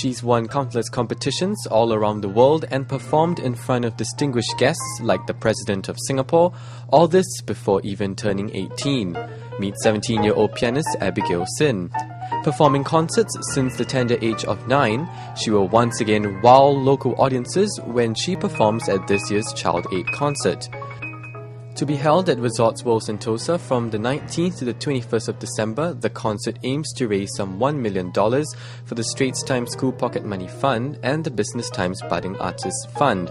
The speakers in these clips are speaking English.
She's won countless competitions all around the world and performed in front of distinguished guests like the President of Singapore, all this before even turning 18. Meet 17-year-old pianist Abigail Sin. Performing concerts since the tender age of 9, she will once again wow local audiences when she performs at this year's ChildAid concert. To be held at Resorts World Sentosa from the 19th to the 21st of December, the concert aims to raise some $1 million for the Straits Times School Pocket Money Fund and the Business Times Budding Artists Fund.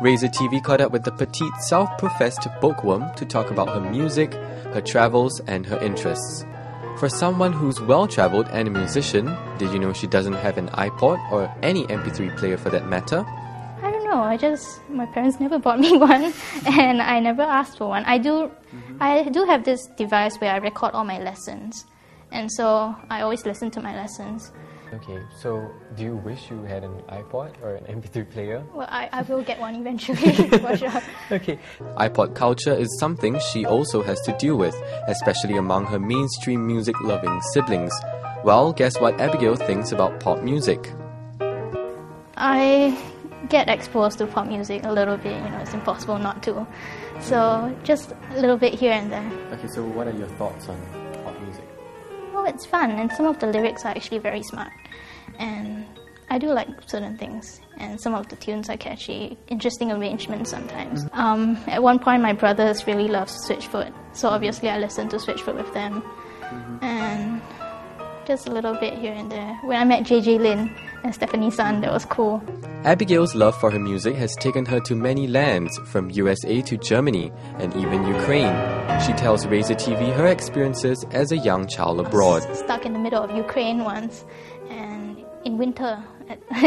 Razor TV caught up with the petite self-professed bookworm to talk about her music, her travels and her interests. For someone who's well-travelled and a musician, did you know she doesn't have an iPod or any MP3 player for that matter? My parents never bought me one and I never asked for one. I do have this device where I record all my lessons, and so I always listen to my lessons. Okay, so do you wish you had an iPod or an MP3 player? Well, I will get one eventually, for sure. Okay. iPod culture is something she also has to deal with, especially among her mainstream music-loving siblings. Well, guess what Abigail thinks about pop music? I get exposed to pop music a little bit, it's impossible not to. So just a little bit here and there. Okay, so what are your thoughts on pop music? Well, it's fun, and some of the lyrics are actually very smart. And I do like certain things, and some of the tunes are catchy, interesting arrangements sometimes. At one point, my brothers really loved Switchfoot, so obviously I listened to Switchfoot with them. And just a little bit here and there. When I met JJ Lin and Stephanie Sun, that was cool. Abigail's love for her music has taken her to many lands, from USA to Germany, and even Ukraine. She tells Razor TV her experiences as a young child abroad. I was stuck in the middle of Ukraine once, and in winter,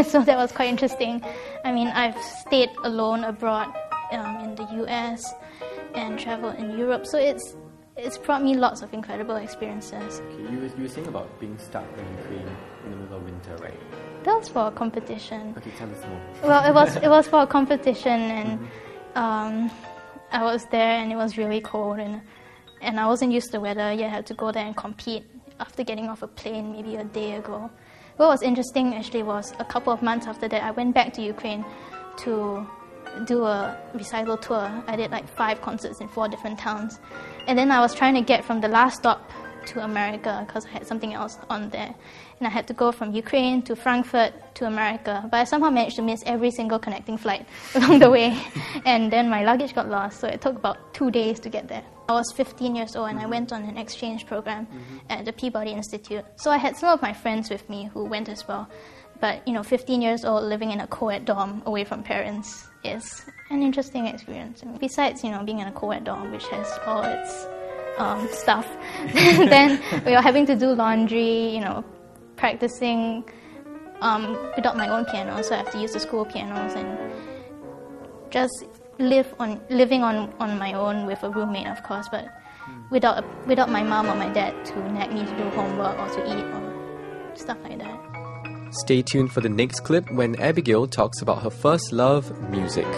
so that was quite interesting. I mean, I've stayed alone abroad in the US and traveled in Europe, so it's brought me lots of incredible experiences. Okay, you were saying about being stuck in Ukraine in the middle of winter, right? That was for a competition. Okay, tell us more. Well, it was for a competition, and I was there, and it was really cold, and I wasn't used to the weather. I had to go there and compete after getting off a plane maybe a day ago. What was interesting actually was a couple of months after that, I went back to Ukraine to do a recital tour. I did like 5 concerts in 4 different towns. And then I was trying to get from the last stop to America because I had something else on there. And I had to go from Ukraine to Frankfurt to America. But I somehow managed to miss every single connecting flight along the way. And then my luggage got lost, so it took about 2 days to get there. I was 15 years old and I went on an exchange program at the Peabody Institute. So I had some of my friends with me who went as well. But 15 years old living in a co-ed dorm away from parents is an interesting experience. Besides, being in a co-ed dorm, which has all its stuff, then we were having to do laundry, practicing without my own piano, so I have to use the school pianos and just living on my own with a roommate, of course, but without my mom or my dad to nag me to do homework or to eat or stuff like that. Stay tuned for the next clip when Abigail talks about her first love, music.